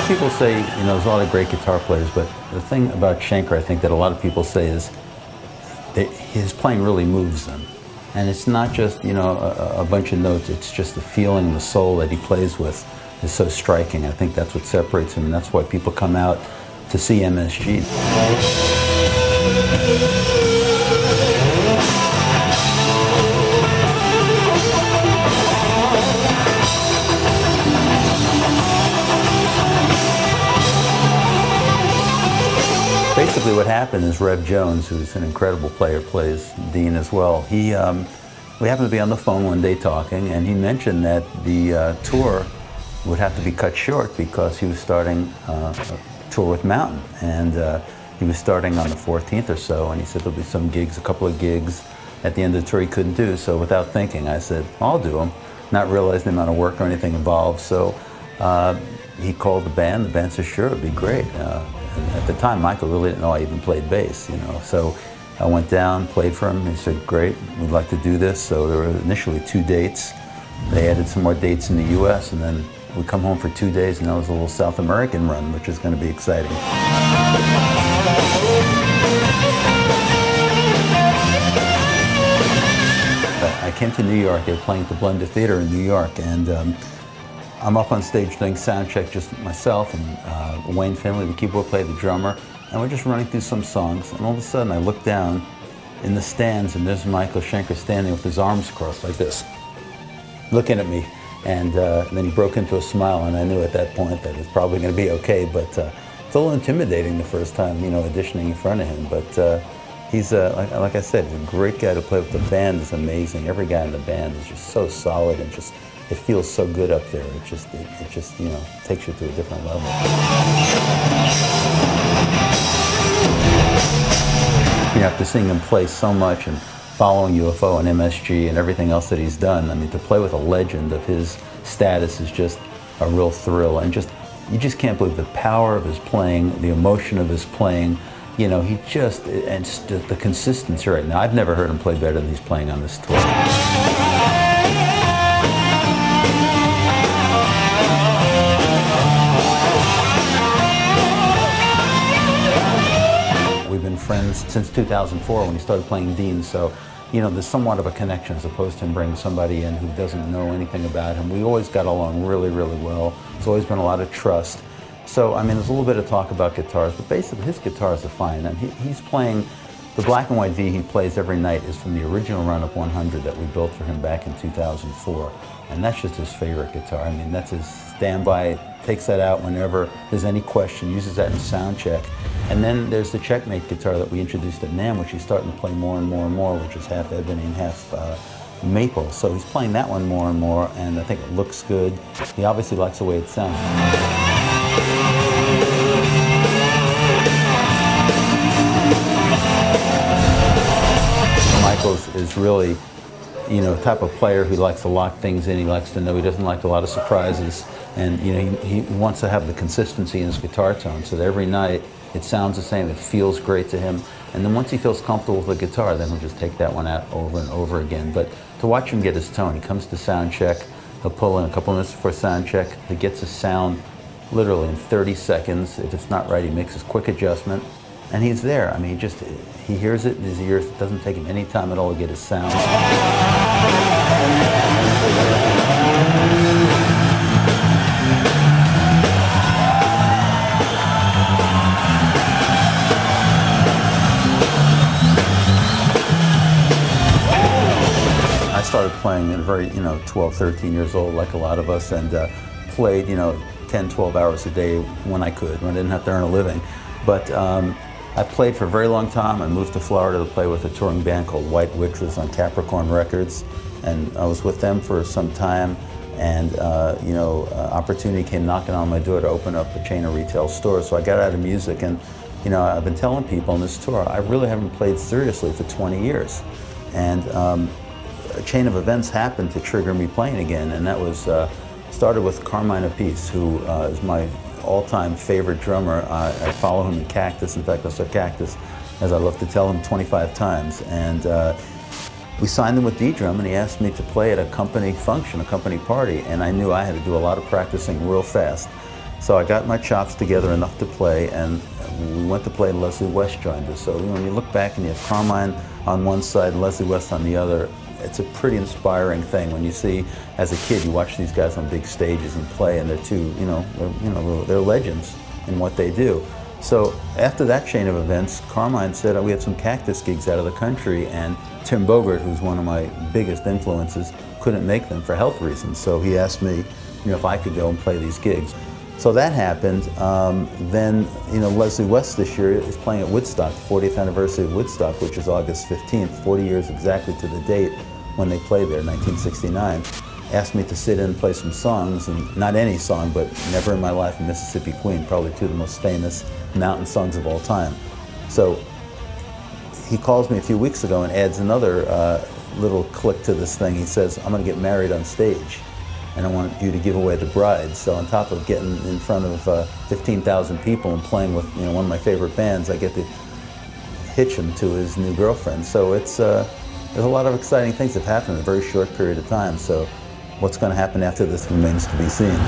people say, you know, there's a lot of great guitar players, but the thing about Schenker, I think that a lot of people say is that his playing really moves them. And it's not just, you know, a bunch of notes, it's just the feeling, the soul that he plays with is so striking. I think that's what separates him, and that's why people come out to see MSG. Basically what happened is Rev Jones, who's an incredible player, plays Dean as well. We happened to be on the phone one day talking, and he mentioned that the tour would have to be cut short because he was starting a tour with Mountain. And he was starting on the 14th or so, and he said there'll be some gigs, a couple of gigs at the end of the tour he couldn't do. So without thinking, I said, I'll do them, not realizing the amount of work or anything involved. So he called the band. The band said, sure, it'd be great. And at the time, Michael really didn't know I even played bass, you know. So I went down, played for him. He said, great, we'd like to do this. So there were initially 2 dates. They added some more dates in the US, and then we come home for 2 days, and that was a little South American run, which is going to be exciting. I came to New York. They were playing at the Blender Theater in New York, and I'm up on stage doing sound check, just myself and Wayne Finley, the keyboard player, the drummer, and we're just running through some songs, and all of a sudden I look down in the stands, and there's Michael Schenker standing with his arms crossed like this, looking at me, and then he broke into a smile, and I knew at that point that it was probably going to be okay, but it's a little intimidating the first time, you know, auditioning in front of him, but he's, like I said, he's a great guy to play with. The band is amazing. Every guy in the band is just so solid, and just, it feels so good up there. It just, you know, takes you to a different level. You know, after seeing him play so much and following UFO and MSG and everything else that he's done, I mean, to play with a legend of his status is just a real thrill, and just, you just can't believe the power of his playing, the emotion of his playing. You know, he just, and the consistency right now. I've never heard him play better than he's playing on this tour. We've been friends since 2004 when he started playing Dean, so, you know, there's somewhat of a connection as opposed to him bringing somebody in who doesn't know anything about him. We always got along really, really well. There's always been a lot of trust. So, I mean, there's a little bit of talk about guitars, but basically his guitars are fine. And he's playing, the black and white V he plays every night is from the original run-up 100 that we built for him back in 2004. And that's just his favorite guitar. I mean, that's his standby, takes that out whenever there's any question, uses that in sound check. And then there's the Checkmate guitar that we introduced at NAMM, which he's starting to play more and more and more, which is half ebony and half maple. So he's playing that one more and more, and I think it looks good. He obviously likes the way it sounds. Michael is really, you know, the type of player who likes to lock things in. He likes to know, he doesn't like a lot of surprises, and you know, he wants to have the consistency in his guitar tone, so that every night it sounds the same, it feels great to him, and then once he feels comfortable with the guitar, then he'll just take that one out over and over again. But to watch him get his tone, he comes to sound check, he'll pull in a couple minutes before sound check, he gets his sound literally in 30 seconds. If it's not right, he makes his quick adjustment, and he's there. I mean, he hears it in his ears. It doesn't take him any time at all to get his sound. I started playing at a very, you know, 12, 13 years old, like a lot of us, and played, you know, 10, 12 hours a day when I could, when I didn't have to earn a living. But I played for a very long time. I moved to Florida to play with a touring band called White Witches on Capricorn Records, and I was with them for some time, and you know, opportunity came knocking on my door to open up a chain of retail stores. So I got out of music, and you know, I've been telling people on this tour, I really haven't played seriously for 20 years. And a chain of events happened to trigger me playing again, and that was started with Carmine Appice, who is my all-time favorite drummer. I follow him in Cactus. In fact, I saw Cactus, as I love to tell him, 25 times. And we signed him with D-Drum, and he asked me to play at a company function, a company party, and I knew I had to do a lot of practicing real fast. So I got my chops together enough to play, and we went to play, and Leslie West joined us. So when you look back and you have Carmine on one side and Leslie West on the other, it's a pretty inspiring thing when you see, as a kid, you watch these guys on big stages and play, and they're two, they're legends in what they do. So after that chain of events, Carmine said, we had some Cactus gigs out of the country, and Tim Bogert, who's one of my biggest influences, couldn't make them for health reasons. So he asked me, if I could go and play these gigs. So that happened. Then, Leslie West this year is playing at Woodstock, 40th anniversary of Woodstock, which is August 15th, 40 years exactly to the date when they played there, 1969. Asked me to sit in and play some songs, and not any song, but Never in My Life and Mississippi Queen, probably two of the most famous mountain songs of all time. So he calls me a few weeks ago and adds another little click to this thing. He says, I'm going to get married on stage, and I want you to give away the bride. So on top of getting in front of 15,000 people and playing with one of my favorite bands, I get to hitch him to his new girlfriend. So it's there's a lot of exciting things that have happened in a very short period of time. So what's going to happen after this remains to be seen.